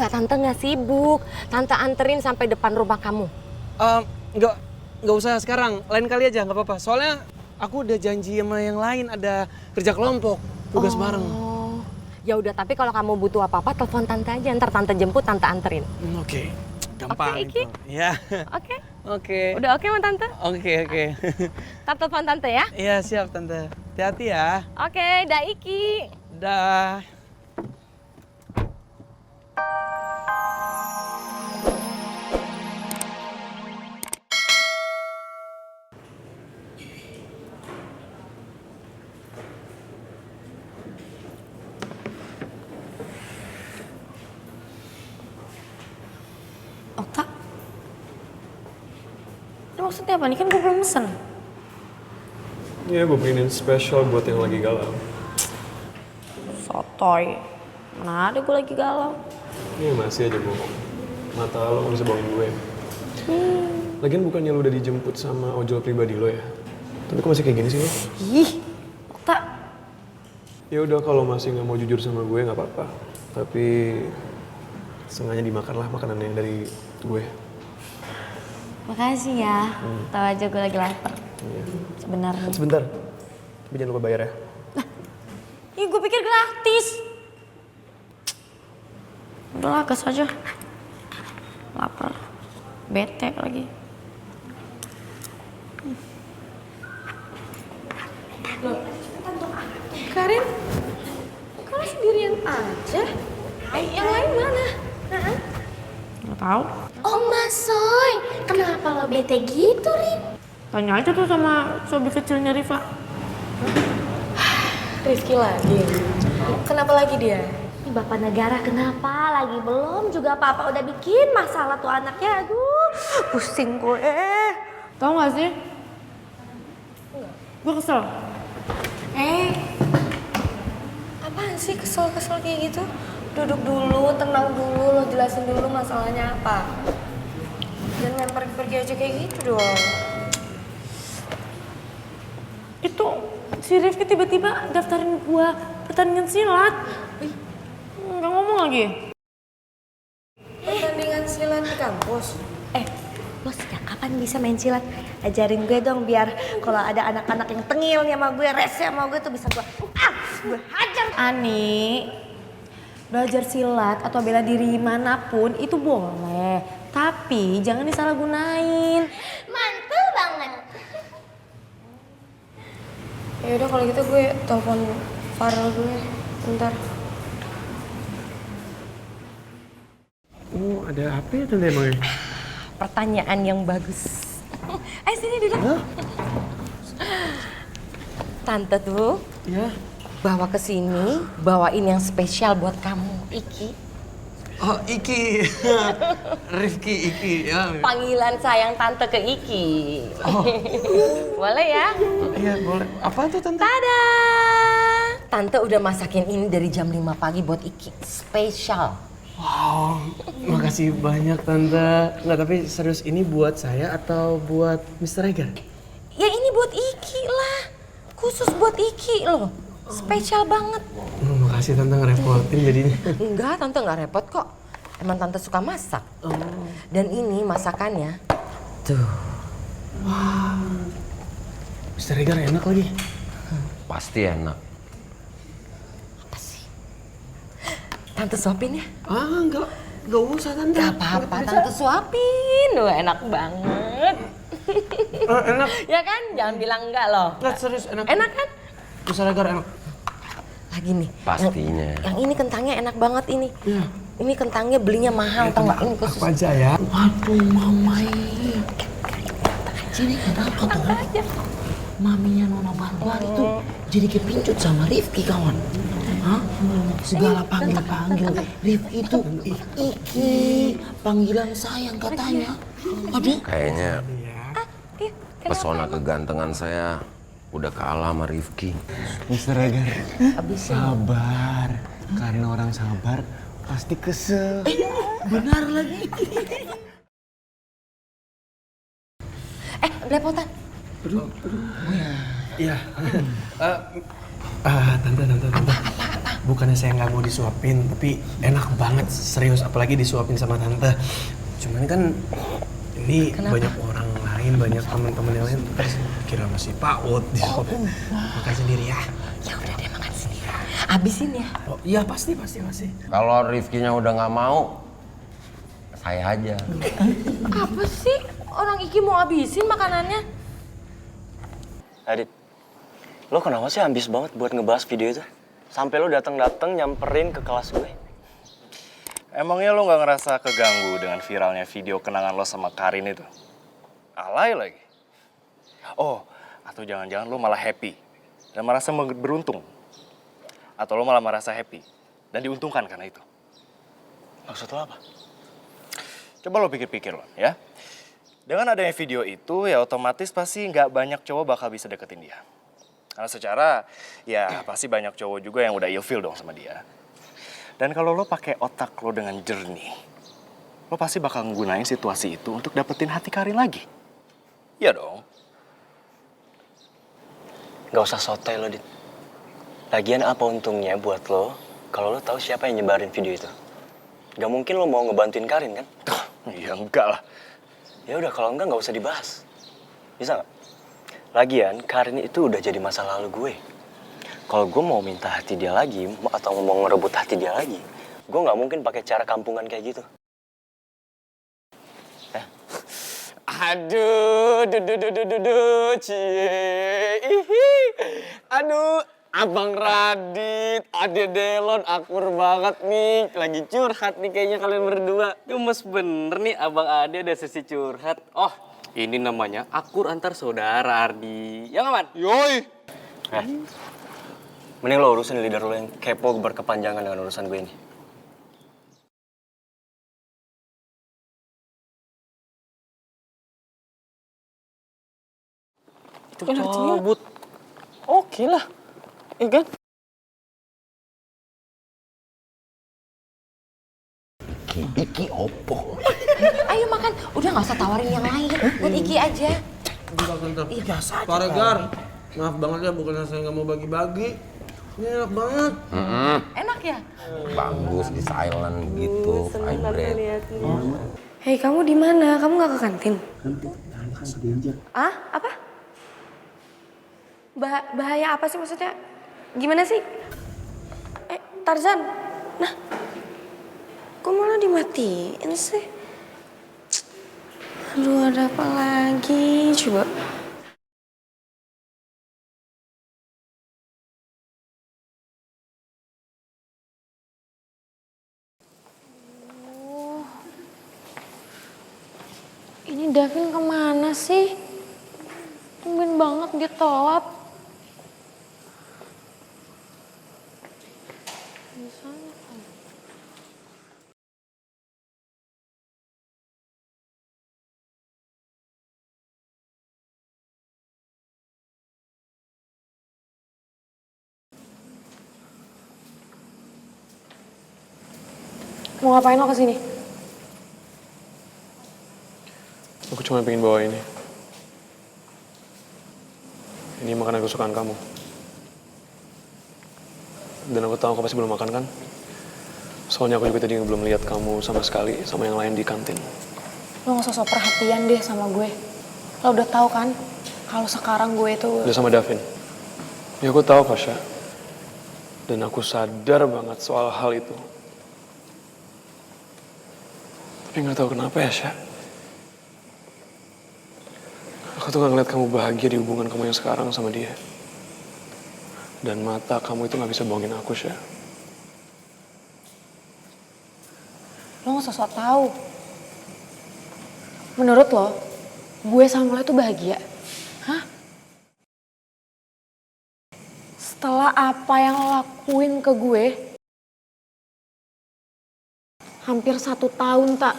Tante nggak sibuk. Tante anterin sampai depan rumah kamu. Nggak usah sekarang. Lain kali aja, nggak apa-apa. Soalnya aku udah janji sama yang lain ada kerja kelompok, tugas bareng. Ya udah, tapi kalau kamu butuh apa-apa, telepon tante aja. Ntar tante jemput, tante anterin. Oke. Gampang Oke, Iki. itu. Ya. Oke. Oke. Udah oke sama tante? Oke. Ntar telepon tante ya. Iya, siap tante. Hati-hati ya. Oke, dah Iki. Dah. Okta? Ini maksudnya apa nih? Kan gue belum mesen. Iya, gue bikinin spesial buat yang lagi galau. Sotoy. Mana ada gue lagi galau. Iya, masih aja bohong. Mata lo gak bisa bohongin gue. Lagian bukannya lo udah dijemput sama ojol pribadi lo ya? Tapi kok masih kayak gini sih lo? Ih, Okta. Ya udah, kalau masih nggak mau jujur sama gue nggak apa-apa. Tapi sengaja dimakanlah makanan yang dari gue. Makasih ya. Tahu aja gue lagi lapar. Iya. Sebenarnya. Sebentar. Tapi jangan lupa bayar ya. Ih, gue pikir gratis. Udahlah, gas aja. Lapar. Bete lagi. Karin, kalau sendirian aja? Yang lain mana? Nggak tahu. Oh Soy, kenapa lo bete gitu, Rin? Tanya aja tuh sama sobi kecilnya Riva. Rizky lagi? Kenapa lagi dia? Ini Bapak Negara kenapa? Lagi belum juga Papa udah bikin masalah tuh anaknya. Aduh, pusing gue. Tahu nggak sih? Gue kesel. Apaan sih kesel-kesel kayak gitu? Duduk dulu, tenang dulu, lo jelasin dulu masalahnya apa. Jangan main pergi-pergi aja kayak gitu dong. Itu si Rifki tiba-tiba daftarin gua pertandingan silat. Nggak ngomong lagi. Pertandingan silat di kampus? Lo sejak kapan bisa main silat? Ajarin gue dong biar kalau ada anak-anak yang tengil sama gue, rese sama gue tuh bisa gue hajar. Ani, belajar silat atau bela diri manapun itu boleh. Tapi jangan disalahgunain. Mantul banget. Ya udah kalau gitu gue telepon Farel dulu ya, bentar. Oh, ada apa ya tante emangnya? Pertanyaan yang bagus. Ayo sini duduk. Tante tuh Ya. bawa ke sini, bawain yang spesial buat kamu, Iki. Oh, Iki. Rifki, Iki. Ya. Panggilan sayang tante ke Iki. Boleh ya? Iya, boleh. Apa tuh tante? Tada! Tante udah masakin ini dari jam 5 pagi buat Iki. Spesial. Wow, makasih banyak tante. Nggak, tapi serius ini buat saya atau buat Mr. Egar? Ya ini buat Iki lah. Khusus buat Iki loh. Spesial banget. Makasih tante ngerepotin jadinya. Enggak, tante nggak repot kok. Emang tante suka masak. Dan ini masakannya. Tuh. Mr. Egar enak lagi. Pasti enak. Apa sih? Tante suapin ya? Nggak usah tante. Gak apa-apa, tante suapin. Wah, enak banget. Enak. Ya kan? Jangan bilang enggak loh. Nggak, serius enak. Enak kan? Mr. Egar enak. Lagi nih. Pastinya. Yang ini kentangnya enak banget ini. Ini kentangnya belinya mahal, tau nggak? Ini khusus. Apa aja ya? Waduh, Mamai. Sini kenapa tuh? Maminya Nona Barbar itu jadi kepincut sama Rifki, kawan. Hah? Segala panggil-panggil. Rifki itu Iki. Panggilan sayang katanya. Aduh. Kayaknya pesona kegantengan saya udah kalah sama Rifki. Mr. Egar, sabar. Karena orang sabar pasti kesel. Benar lagi. Belepotan. Iya. Tante. bukannya saya nggak mau disuapin, tapi enak banget serius, apalagi disuapin sama tante. Cuman kan ini banyak orang lain, banyak teman-teman yang lain, terus kira masih PAUD disuapin. Makan sendiri ya. Ya udah deh, makan sendiri. Habisin ya. Oh iya pasti. Kalau Rifkinya udah nggak mau, saya aja. Apa sih? Orang Iki mau habisin makanannya? Adit, lo kenapa sih ambis banget buat ngebahas video itu? Sampai lo datang nyamperin ke kelas gue. Emangnya lo gak ngerasa keganggu dengan viralnya video kenangan lo sama Karin itu? Alay lagi. Oh, atau jangan-jangan lo malah happy dan merasa beruntung. Atau lo malah merasa happy dan diuntungkan karena itu. Maksud lo apa? Coba lo pikir-pikir lo ya. Dengan adanya video itu ya otomatis pasti nggak banyak cowok bakal bisa deketin dia. Karena secara ya pasti banyak cowok juga yang udah ilfeel dong sama dia. Dan kalau lo pakai otak lo dengan jernih, lo pasti bakal nggunain situasi itu untuk dapetin hati Karin lagi. Iya dong. Gak usah sotoy lo, Dit. Lagian apa untungnya buat lo kalau lo tahu siapa yang nyebarin video itu? Gak mungkin lo mau ngebantuin Karin kan? Iya enggak lah. Ya udah kalau enggak nggak usah dibahas. Bisa nggak? Lagian Karin itu udah jadi masa lalu gue. Kalau gue mau minta hati dia lagi atau mau ngerebut hati dia lagi, gue nggak mungkin pakai cara kampungan kayak gitu. Aduh, cie. Aduh, Abang Radit, Ade Delon, akur banget nih. Lagi curhat nih kayaknya kalian berdua. Gemes bener nih Abang Ade ada sesi curhat. Oh, ini namanya akur antar saudara, Ardi. Ya nggak, Man? Yoi. Mending lo urusin leader lo yang kepo berkepanjangan dengan urusan gue ini. Itu cabut. Oke lah. Iya kan? Iki opo. Ayo makan, udah nggak usah tawarin yang lain. Buat Iki aja. Ih, biasa aja. Pak Regar, maaf banget ya bukannya saya nggak mau bagi-bagi. Ini enak banget. Enak ya? Bagus di silent gitu, vibrate. Hei, kamu di mana? Kamu nggak ke kantin? Ah, apa? Bahaya apa sih maksudnya? Gimana sih? Tarzan. Nah, kok malah dimatiin sih? Aduh, ada apa lagi? Coba. Ini Davin kemana sih? Tumben banget dia telat. Mau ngapain lo kesini? Aku cuma pengen bawa ini. Ini makanan kesukaan kamu. Dan aku tahu kamu pasti belum makan kan? Soalnya aku juga tadi belum lihat kamu sama sekali sama yang lain di kantin. Lo gak usah sok perhatian deh sama gue. Lo udah tahu kan kalau sekarang gue itu... Udah sama Davin. Ya aku tahu Fasya. Dan aku sadar banget soal hal itu. Tapi gak tahu kenapa ya, Sya. Aku tuh gak ngeliat kamu bahagia di hubungan kamu yang sekarang sama dia. Dan mata kamu itu gak bisa bohongin aku, Sya. Lo gak usah sok tahu. Menurut lo, gue sama lo itu bahagia? Hah? Setelah apa yang lo lakuin ke gue, hampir 1 tahun tak,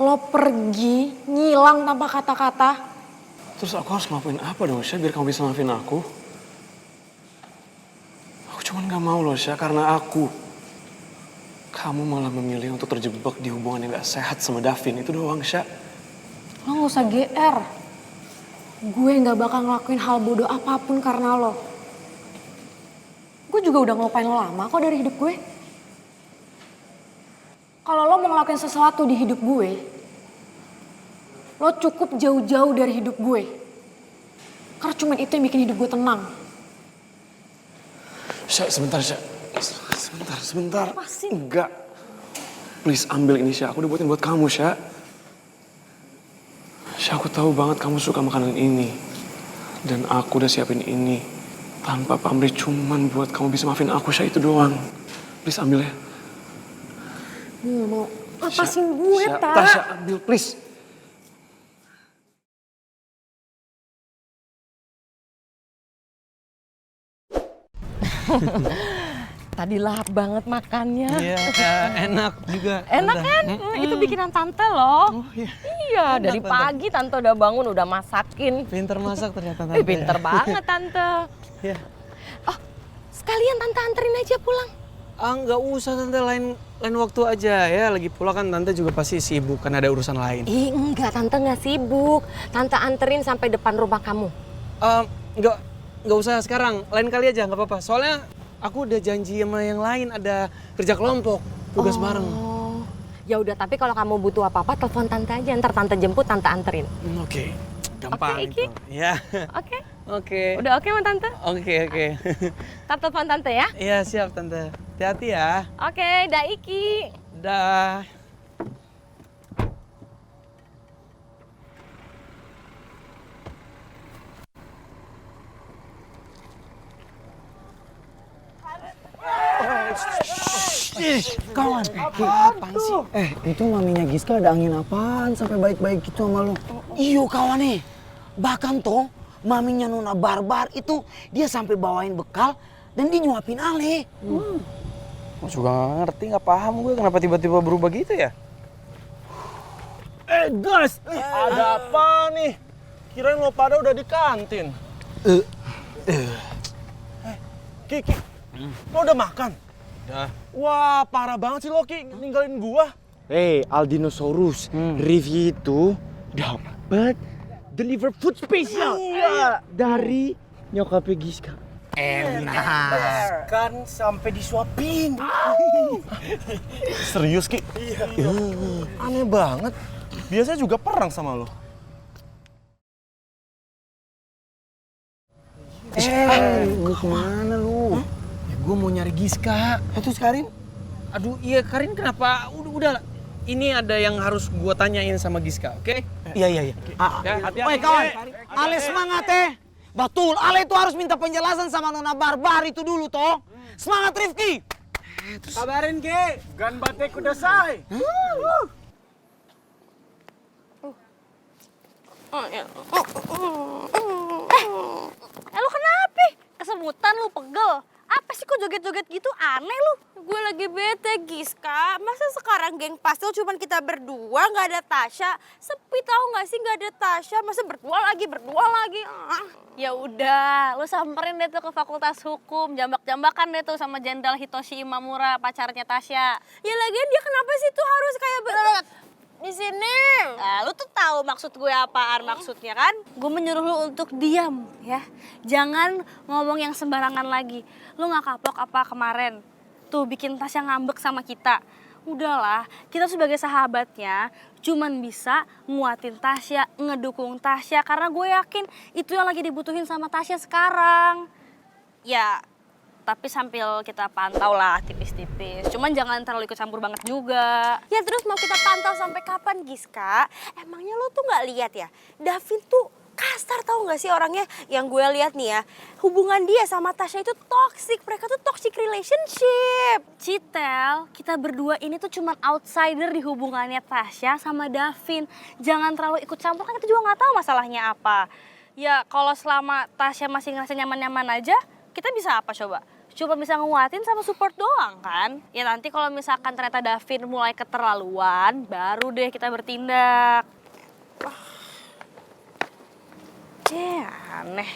lo pergi, ngilang tanpa kata-kata. Terus aku harus ngelakuin apa dong, Sya, biar kamu bisa maafin aku? Aku cuman gak mau loh, Sya, karena kamu malah memilih untuk terjebak di hubungan yang gak sehat sama Davin. Itu doang, Sya. Lo gak usah GR. Gue gak bakal ngelakuin hal bodoh apapun karena lo. Gue gue juga udah ngelupain lo lama kok dari hidup gue. Kalau lo mau ngelakuin sesuatu di hidup gue, lo cukup jauh-jauh dari hidup gue. Karena cuma itu yang bikin hidup gue tenang. Sya, sebentar Sya. Sebentar. Apa sih? Enggak. Please ambil ini Sya, aku udah buatin buat kamu Sya. Sya, aku tahu banget kamu suka makanan ini. Dan aku udah siapin ini. Tanpa pamrih, cuman buat kamu bisa maafin aku Sya, itu doang. Please ambil ya. Gue gak mau. Lepasin gue, Sya, Tak. Tasya, ambil please. Tadi lahap banget makannya. Iya, enak juga. Enak kan? Itu bikinan tante loh. Oh iya. Iya, Enak, dari Tante. pagi tante udah bangun, udah masakin. Pinter masak ternyata tante. Pinter banget tante. Iya. Oh, sekalian tante anterin aja pulang. Nggak usah tante, lain waktu aja ya. Lagi pula kan tante juga pasti sibuk kan ada urusan lain. Ih, enggak, tante nggak sibuk. Tante anterin sampai depan rumah kamu. Nggak usah sekarang, lain kali aja nggak apa-apa. Soalnya aku udah janji sama yang lain ada kerja kelompok, tugas bareng. Ya udah, tapi kalau kamu butuh apa-apa telepon tante aja. Ntar tante jemput, tante anterin. Oke, gampang Oke, Iki. itu. Ya. Oke. Oke. Udah oke sama tante? Oke. Ntar telepon tante ya. Iya siap tante. Hati-hati ya. Oke, dah Iki. Dah. Kawan, apaan sih? Itu maminya Giska ada angin apaan sampai baik-baik gitu sama lu? Iyo kawan nih, bahkan toh maminya Nona Barbar itu dia sampai bawain bekal dan dia nyuapin Ale. Gue juga gak ngerti, gak paham gue kenapa tiba-tiba berubah gitu ya. Guys, ada apa nih? Kirain lo pada udah di kantin. Ki, lo udah makan? Udah. Wah, parah banget sih lo, Ki, ninggalin gua. Aldinosaurus, Rifki itu dapat deliver food spesial dari nyokapnya Giska. Enak. Kan sampai disuapin. Serius, Ki? Iya. Aneh banget. Biasanya juga perang sama lo. Lu kemana lu? Ya gue mau nyari Giska. Terus Karin? Aduh iya Karin kenapa? Udah. Ini ada yang harus gue tanyain sama Giska, oke? Iya. Ya, hati-hati. Woi kawan, Ale semangat Betul, Ale itu harus minta penjelasan sama Nona Barbar itu dulu toh. Semangat Rifki. Kabarin, Ki. Gan batik udah selesai. Lu kenapa? Kesemutan lu, pegel. Apa sih kok joget-joget gitu, aneh lu. Gue lagi bete, Giska. Masa sekarang geng pastel cuman kita berdua, nggak ada Tasya? Sepi tahu nggak sih nggak ada Tasya? Masa berdua lagi. Ya udah, lu samperin deh tuh ke Fakultas Hukum, jambak-jambakan deh tuh sama Jenderal Hitoshi Imamura, pacarnya Tasya. Ya lagian dia kenapa sih tuh harus kayak di sini? Nah, lu tuh tahu maksud gue apaan maksudnya kan? Gue menyuruh lu untuk diam ya. Jangan ngomong yang sembarangan lagi. Lu nggak kapok apa kemarin? Tuh bikin Tasya ngambek sama kita. Udahlah, kita sebagai sahabatnya cuman bisa nguatin Tasya, ngedukung Tasya. Karena gue yakin itu yang lagi dibutuhin sama Tasya sekarang. Ya, tapi sambil kita pantau lah tipis-tipis. Cuman jangan terlalu ikut campur banget juga. Ya terus mau kita pantau sampai kapan, Giska? Emangnya lo tuh nggak lihat ya? Davin tuh kasar, tahu nggak sih orangnya? Yang gue lihat nih ya, hubungan dia sama Tasya itu toxic. Mereka tuh toxic relationship. Citel, kita berdua ini tuh cuman outsider di hubungannya Tasya sama Davin. Jangan terlalu ikut campur, kan kita juga nggak tahu masalahnya apa. Ya kalau selama Tasya masih ngerasa nyaman-nyaman aja, kita bisa apa coba? Cuma bisa nguatin sama support doang kan. Ya nanti kalau misalkan ternyata Davin mulai keterlaluan, baru deh kita bertindak. Aneh.